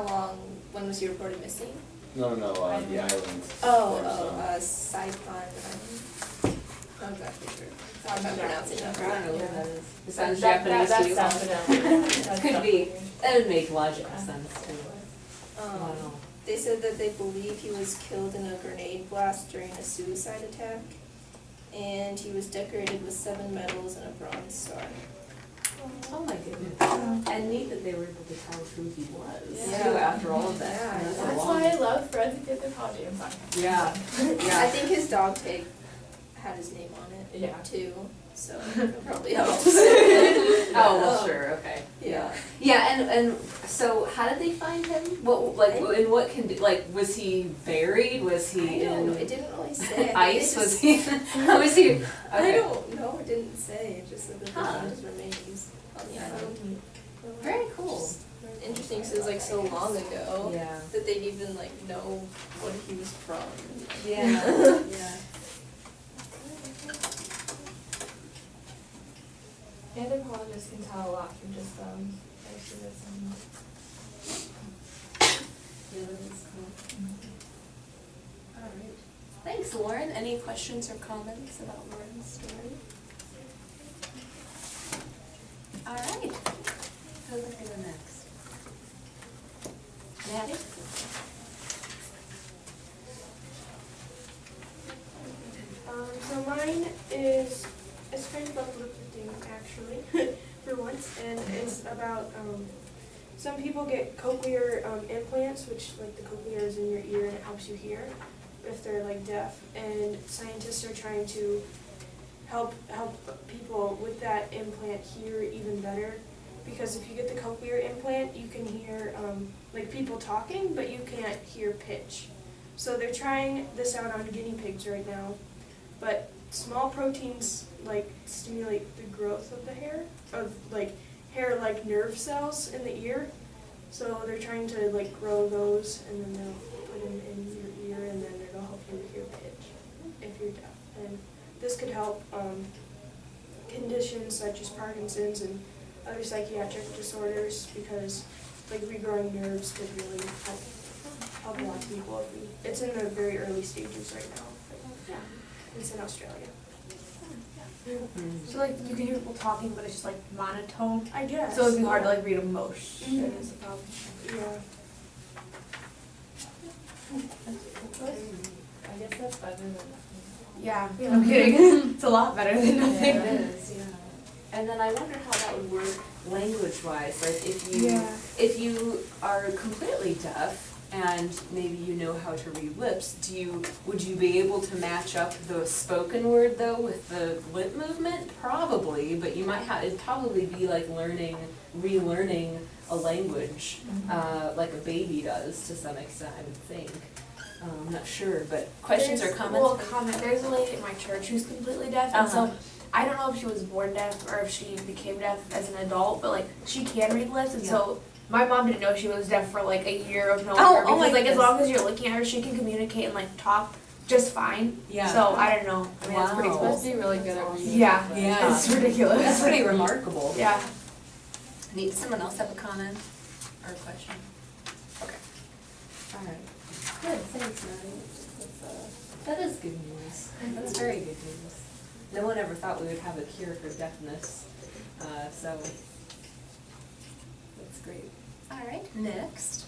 How long, when was he reported missing? No, the islands. Saipan Island. Not exactly sure. If I'm pronouncing that I don't right. know what that is. It sounds That Japanese to you. sounds familiar. Could be. That would make logical sense anyway. Um, They said that they believe he was killed in a grenade blast during a suicide attack, and he was decorated with 7 medals and a bronze star. Oh my goodness. And neat that they were able to tell who he was, Yeah. too, after all of that. Yeah, That's a That's long- why I love forensic anthropology and science. Yeah, I yeah. think his dog tag had his name on it, Yeah. too, so it probably helps. Oh, well, sure, okay. Yeah. Yeah, and so how did they find him? What, like, in what like, was he buried? Was I he don't know, in it didn't really say. ice? Was he, how was he? Okay. I don't know, it didn't say, it just said that they Huh. found his remains on the island. Very cool. Just interesting, because it was like so long ago Yeah. that they'd even like know what he was from. Yeah, yeah. Anthropologists can tell a lot from just exhibits and. Yeah, that's cool. Alright. Thanks, Lauren. Any questions or comments about Lauren's story? Alright. Who's going to go next? Maddie? So mine is, it's kind of uplifting actually, for once, and it's about, some people get cochlear implants, which like the cochlear is in your ear and it helps you hear if they're like deaf, and scientists are trying to help people with that implant hear even better, because if you get the cochlear implant, you can hear like people talking, but you can't hear pitch. So they're trying this out on guinea pigs right now. But small proteins like stimulate the growth of the hair, of like hair-like nerve cells in the ear. So they're trying to like grow those, and then they'll put them in your ear, and then it'll help you hear pitch if you're deaf. And this could help conditions such as Parkinson's and other psychiatric disorders, because like regrowing nerves could really help a lot of people. It's in the very early stages right now. But, yeah. It's in Australia. So like you can hear people talking, but it's just like monotone. I guess. So it'd be hard to like read emotion. Mhm. Is the problem. Yeah. I guess that's better than nothing. Yeah, I'm kidding. It's a lot better than nothing. It is, yeah. And then I wonder how that would work language-wise, like Yeah. if you are completely deaf and maybe you know how to read lips, would you be able to match up the spoken word though with the lip movement? Probably, but you might it'd probably be like relearning a language, like a baby does to some extent, I would think. I'm not sure, but questions or comments? Well, comment. There's a lady at my church who's completely deaf, and so I don't know if she was born deaf or if she became deaf as an adult, but like she can read lips, and so my mom didn't know she was deaf for like a year of knowing her, because like as long as you're looking at her, she can communicate and like talk just fine. Yeah. So I don't know. I mean, that's pretty Wow. cool. Must be really good at reading. Yeah. Yeah. It's ridiculous. That's pretty remarkable. Yeah. Does someone else have a comment or a question? Okay. All right. Good, thanks, Maddie. That is good news. That's very good news. No one ever thought we would have a cure for deafness, so that's great. All right, next.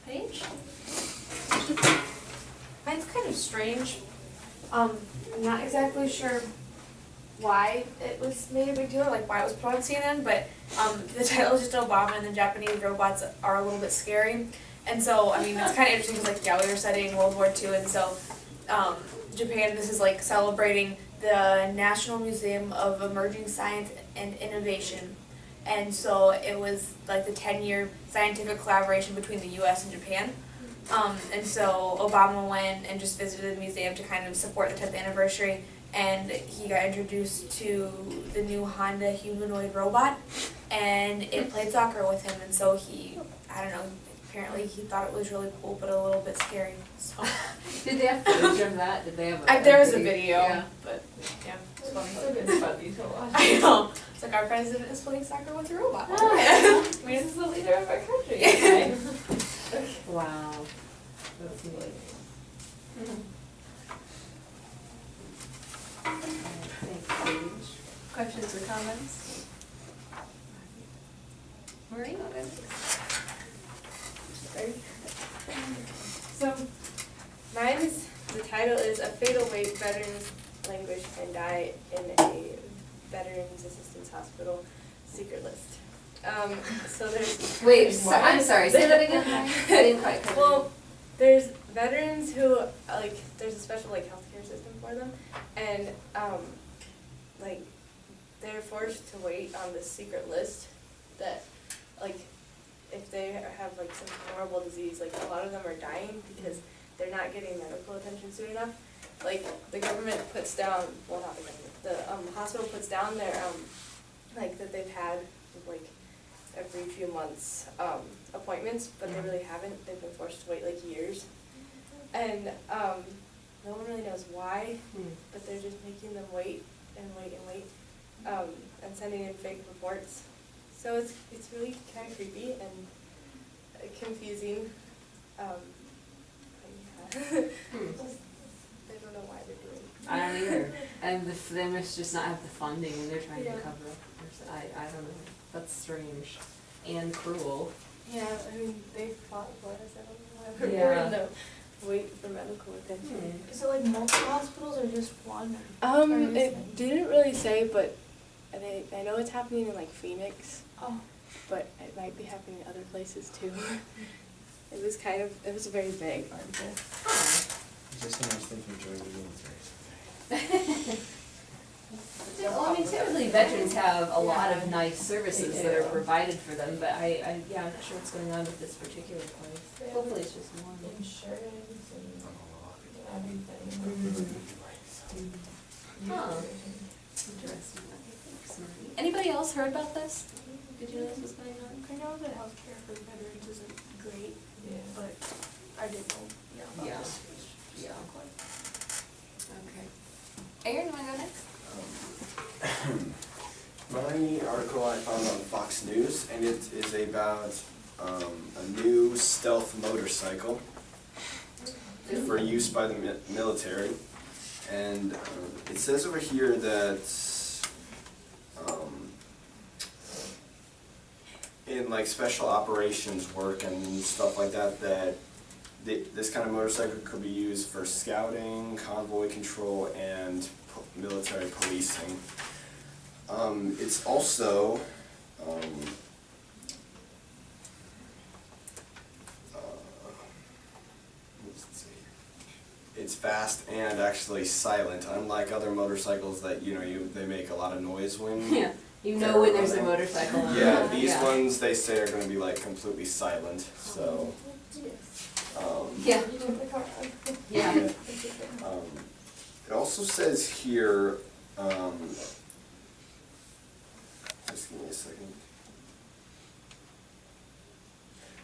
Paige? Mine's kind of strange. I'm not exactly sure why it was made a big deal, or like why it was put on CNN, but the title is just Obama and the Japanese robots are a little bit scary. And so, I mean, it's kind of interesting because like, yeah, we were studying World War II, and so Japan, this is like celebrating the National Museum of Emerging Science and Innovation. And so it was like the 10-year scientific collaboration between the US and Japan. And so Obama went and just visited the museum to kind of support the 10th anniversary, and he got introduced to the new Honda humanoid robot, and it played soccer with him, and so he, I don't know, apparently he thought it was really cool but a little bit scary. So Did they have footage of that? Did they have there was a video, Yeah. but yeah, it's It's funny. a good funny to watch. I know. It's like our president is playing soccer with a robot. I mean, this is the leader of our country. Wow. That's neat. Thanks, Paige. Questions or comments? Maureen, I'll go next. So, mine's, the title is A Fatal Wait, Veterans Languish and Die in a Veterans Assistance Hospital Secret List. So there's. Wait, I'm sorry, say that again. I didn't quite catch it. Well, there's veterans who, like, there's a special, like, healthcare system for them, and, like, they're forced to wait on this secret list that, like, if they have, like, some horrible disease, like, a lot of them are dying because they're not getting medical attention soon enough. Like, the government puts down, well, not the government, the, hospital puts down their, like, that they've had, like, every few months, appointments, but they really haven't. They've been forced to wait like years. And no one really knows why, but they're just making them wait and wait and wait, and sending in fake reports. So it's really kind of creepy and confusing. But yeah. I don't know why they're doing it. I don't either. And they must just not have the funding and they're trying to Yeah. cover up. I don't know. That's strange and cruel. Yeah, I mean, they fought for us. I don't know why Yeah. we're in the wait for medical attention. Is it like multiple hospitals or just one? Or It didn't really say, but I know it's happening in like Phoenix, Oh, but it might be happening in other places too. It was a very vague article. Just so much things for joining the military. Well, I mean, typically veterans have a lot of nice services that are provided for them, but I'm not sure what's going on with this particular place. Hopefully it's just one. Insurance and Huh. Interesting. Okay, thanks, Marie. Anybody else heard about this? Did you know this was going on? I know that healthcare for veterans isn't great, but I didn't know, Yeah. about this. Yeah. Okay. Aaron, you wanna go next? My article I found on Fox News, and it is about a new stealth motorcycle for use by the military. And it says over here that in like special operations work and stuff like that, this kind of motorcycle could be used for scouting, convoy control, and military policing. It's also let's see. It's fast and actually silent, unlike other motorcycles that they make a lot of noise when. Yeah. You know when there's a motorcycle on. Yeah, these ones they say are going to be like completely silent. So. Yeah. Yeah. It also says here, just give me a second.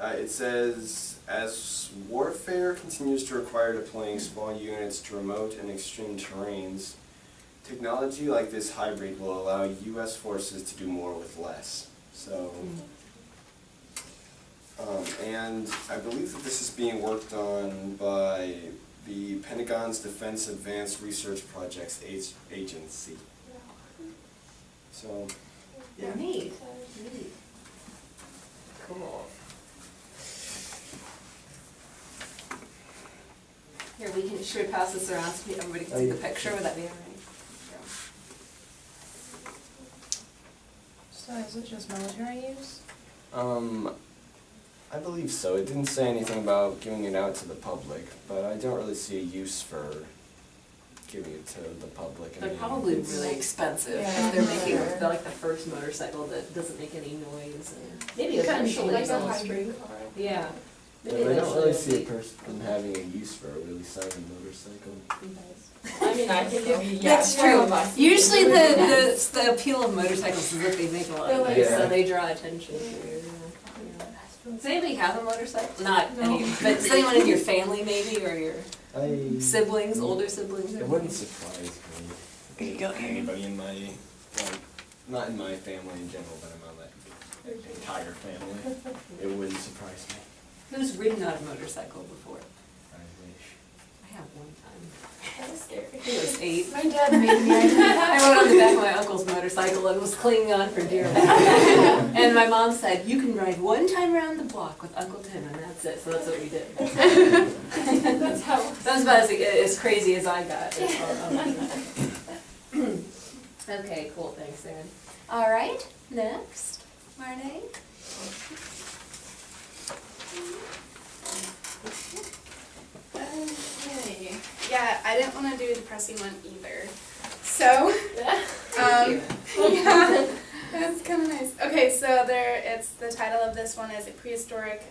It says, as warfare continues to require deploying small units to remote and extreme terrains, technology like this hybrid will allow U.S. forces to do more with less. So. And I believe that this is being worked on by the Pentagon's Defense Advanced Research Projects Agency. So, yeah. Neat. Neat. Cool. Here, should we pass this around so everybody can see the picture? Would that be all right? So is it just military use? I believe so. It didn't say anything about giving it out to the public, but I don't really see a use for giving it to the public. They're probably really expensive if they're making like the first motorcycle that doesn't make any noise. And maybe eventually. Like a they'll- hybrid car. Yeah. But Maybe I don't eventually really it'll see a be- person having a use for a really silent motorcycle. I mean, I think it'd be, That's true. Usually the appeal of motorcycles is that they make a lot of noise, Yeah. so they draw attention to you. Does anybody have a motorcycle? Not any, but does anyone in your family maybe, or your siblings, older siblings? It wouldn't surprise me. Anybody in my, not in my family in general, but in my entire family. It wouldn't surprise me. Who's ridden on a motorcycle before? I wish. I have one time. That was scary. I think I was 8. My dad made me. I rode on the back of my uncle's motorcycle and was clinging on for dear life. And my mom said, "You can ride one time around the block with Uncle Tim," and that's it. So that's what we did. That's how. That was about as crazy as I got. Okay, cool. Thanks, Erin. All right, next, Marnie. Okay. Yeah, I didn't want to do the depressing one either. So, yeah, that's kind of nice. Okay, so it's the title of this one is a prehistoric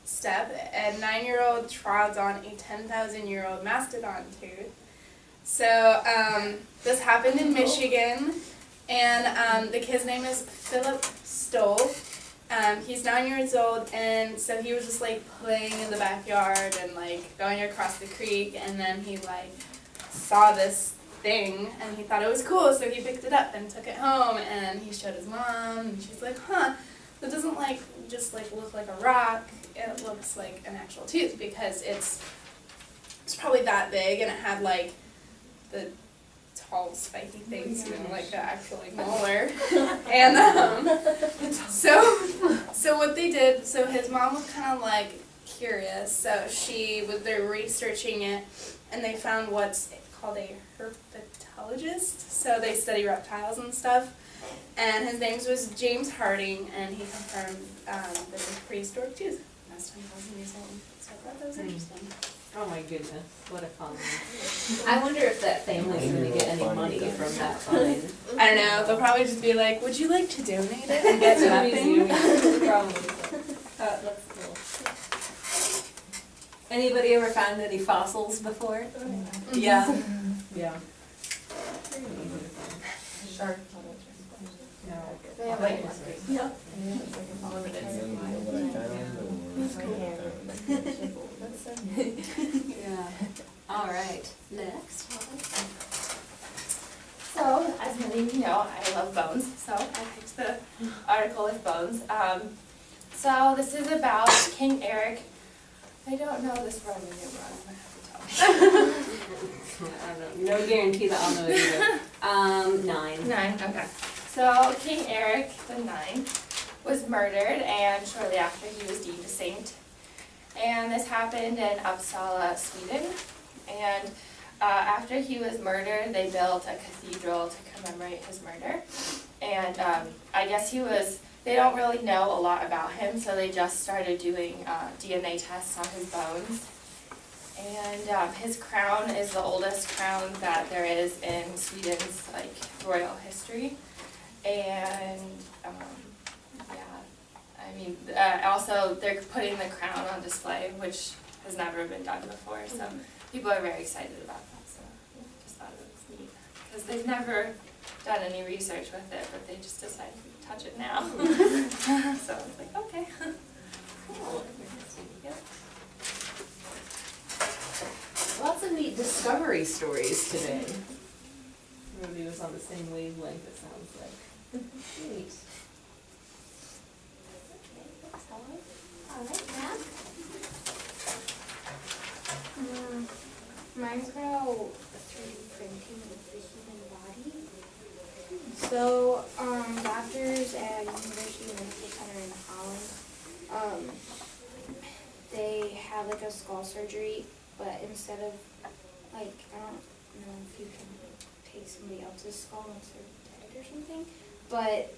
step. A 9-year-old trods on a 10,000-year-old mastodon tooth. So this happened in Michigan, and the kid's name is Philip Stoll. He's 9 years old, and so he was just like playing in the backyard and like going across the creek, and then he like saw this thing and he thought it was cool, so he picked it up and took it home, and he showed his mom, and she's like, "Huh, that doesn't like just like look like a rock. It looks like an actual tooth because it's probably that big, and it had like the tall spiky things and like the actual like molar." And so what they did, so his mom was kind of like curious, so they're researching it, and they found what's called a herpetologist, so they study reptiles and stuff, and his name was James Harding, and he confirmed that it was prehistoric tooth. That's 10,000 years old, so I thought that was interesting. Oh my goodness, what a find. I wonder if that family's gonna get any money from that find. I don't know, they'll probably just be like, "Would you like to donate it?" and get nothing. Probably. That's cool. Anybody ever found any fossils before? Yeah. Yeah. Shark. No. Like, Yep. Yeah. All right. Next. So, as many of you know, I love bones, so I picked the article with bones. So this is about King Eric. I don't know this from the new one, I have to tell you. I don't know. No guarantee that I'll know it either. 9. 9, okay. So King Eric the Ninth was murdered, and shortly after he was deemed a saint. And this happened in Uppsala, Sweden. And after he was murdered, they built a cathedral to commemorate his murder. And I guess they don't really know a lot about him, so they just started doing DNA tests on his bones. And his crown is the oldest crown that there is in Sweden's like royal history. And also they're putting the crown on display, which has never been done before. So people are very excited about that. So I just thought it was neat because they've never done any research with it, but they just decided to touch it now. So I was like, okay. Cool. Yep. Lots of neat discovery stories today. Everybody was on the same wavelength, it sounds like. Neat. Mine's about 3D printing of the human body. So, doctors at University Medical Center in Holland, they had like a skull surgery, but instead of like, I don't know if you can take somebody else's skull once they're dead or something, but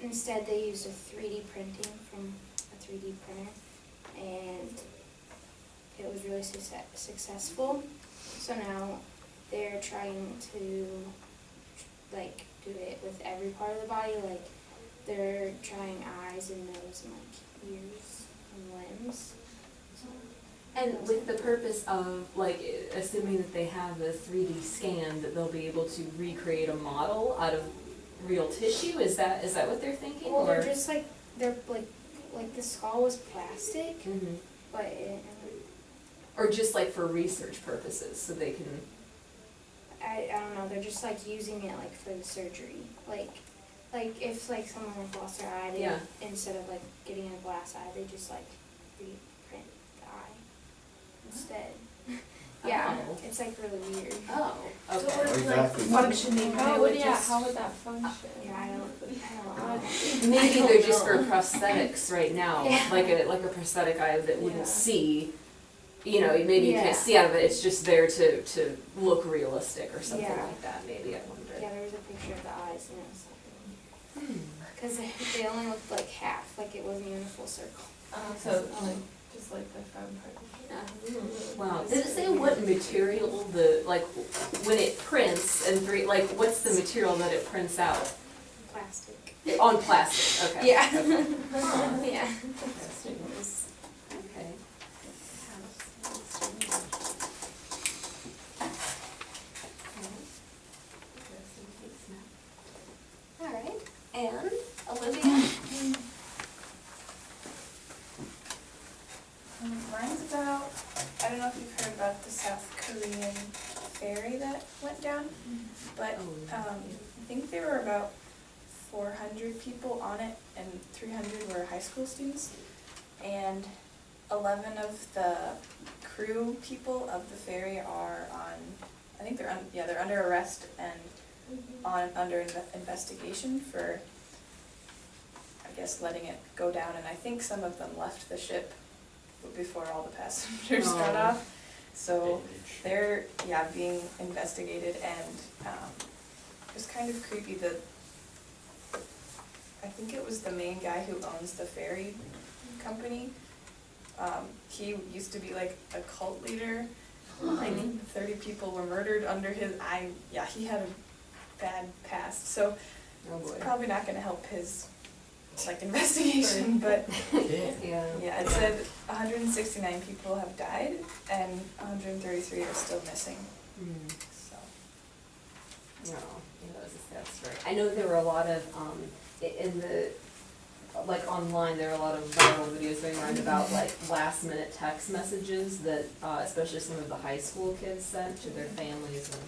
instead they used a 3D printing from a 3D printer, and it was really successful. So now they're trying to like do it with every part of the body, like they're trying eyes and nose and like ears and limbs. So, And with the purpose of, like, assuming that they have a 3D scan, that they'll be able to recreate a model out of real tissue? Is that what they're thinking? well, or? they're just like the skull was plastic, Mhm. but it, Or just like for research purposes, so they can. I don't know. They're just like using it like for the surgery, like if like someone like lost their eye, they Yeah. instead of like getting a glass eye, they just like reprint the eye instead. Yeah, Oh. it's like really weird. Oh, So okay. what is like Exactly. functioning? How They would, would yeah, just- how would that function? Yeah, I don't know. Maybe they're just for prosthetics right now, Yeah. like a prosthetic eye that wouldn't Yeah. see. You know, maybe you Yeah. can't see out of it, it's just there to look realistic or something Yeah. like that, maybe, I wonder. Yeah, there was a picture of the eyes, and it was like, Hmm. because they only looked like half, like it wasn't even a full circle. So, like, just like the front part. Wow, did it say what material when it prints and like, what's the material that it prints out? Plastic. On plastic, okay. Yeah. Okay. Yeah. Interesting. Okay. All right, and Olivia? Mine's about, I don't know if you've heard about the South Korean ferry that went down, but I think there were about 400 people on it and 300 were high school students. And 11 of the crew people of the ferry are on, I think they're under arrest and under investigation for, I guess, letting it go down. And I think some of them left the ship before all the passengers got Oh. off. So they're, being investigated, and it was kind of creepy that, I think it was the main guy who owns the ferry company. He used to be like a cult leader, like 30 people were murdered under his, he had a bad past, so Oh it's boy. probably not gonna help his, investigation, but Yeah. yeah, it said 169 people have died and 133 are still missing, Hmm. so. No, that's a sad story. I know there were a lot of, online, there are a lot of viral videos going around about last minute text messages that, especially some of the high school kids sent to their families, and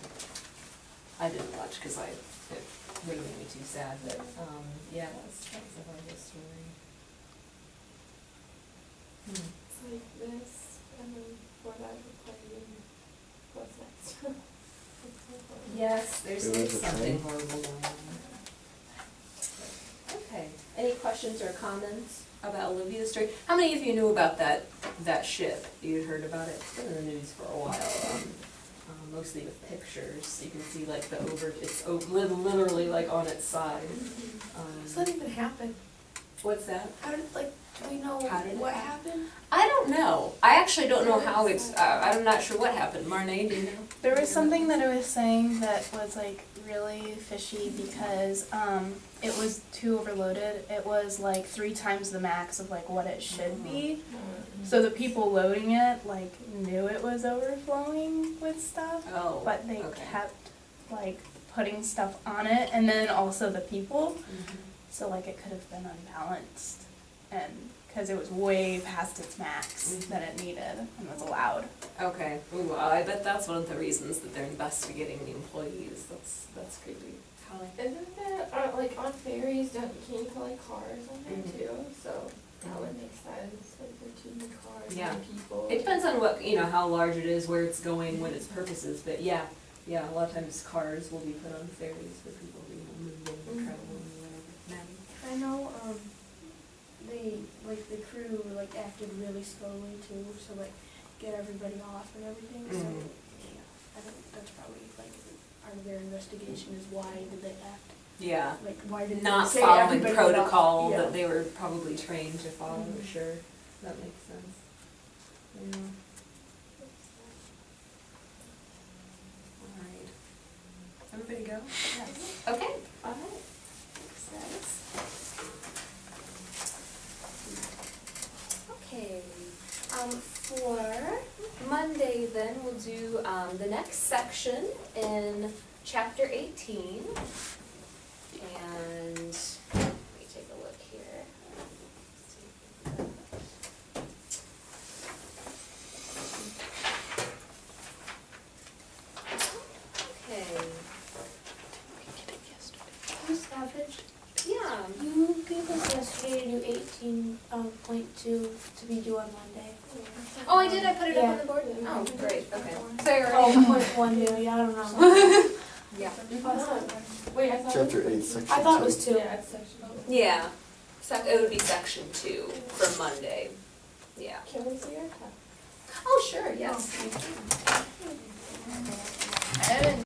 I didn't watch because it really made me too sad, but, yeah, that was a horrible story. Hmm. It's like this, and then before that we're playing, what's next? Yes, there's It was a something train. horrible going on. Okay, any questions or comments about Olivia's story? How many of you knew about that ship? You'd heard about it? It's been in the news for a while, mostly with pictures. You can see it's literally on its side. Does that even happen? What's that? How did, do we know How did it what happen? happened? I don't know. I actually don't know how I'm not sure what happened. Marnay, do you know? There was something that I was saying that was really fishy because it was too overloaded. It was 3 times the max of what it should be. So the people loading it knew it was overflowing with stuff, Oh, but they okay. kept putting stuff on it, and then also the people. Mhm. So it could have been unbalanced, and because it was way past its max Mhm. that it needed and was allowed. Okay. Ooh, I bet that's one of the reasons that they're investigating the employees. That's creepy. Holly? Isn't that, on ferries, can you put cars on there Mhm. too? So that would make sense, for too many cars, Yeah. many people. It depends on what, how large it is, where it's going, what its purpose is, but yeah, a lot of times cars will be put on ferries for people, moving and traveling or whatever. Maddie? I know, the crew, acted really slowly too, so, get everybody off and everything, so, Mhm. yeah, I think that's probably, part of their investigation is why did they act, Yeah, why did they not say following everybody got off? protocol Yeah. that they were probably trained to follow, Mhm. sure, that makes sense. Yeah, alright. Everybody go? Yes. Okay, alright. Makes sense. Okay, for Monday then, we'll do, the next section in chapter 18. And, let me take a look here. Okay, Ms. Savage, yeah, you gave us yesterday a new 18.2 to be due on on Monday. Oh, I did, I put it up on Yeah. the board. Oh, great, okay. Oh, point one, maybe, I don't know. Yeah. Wait, I thought. Chapter 8, section 2. I thought it was 2. Yeah, it's section. Yeah, it would be section 2 for Monday, yeah. Can we see your? Oh, sure, yes. I didn't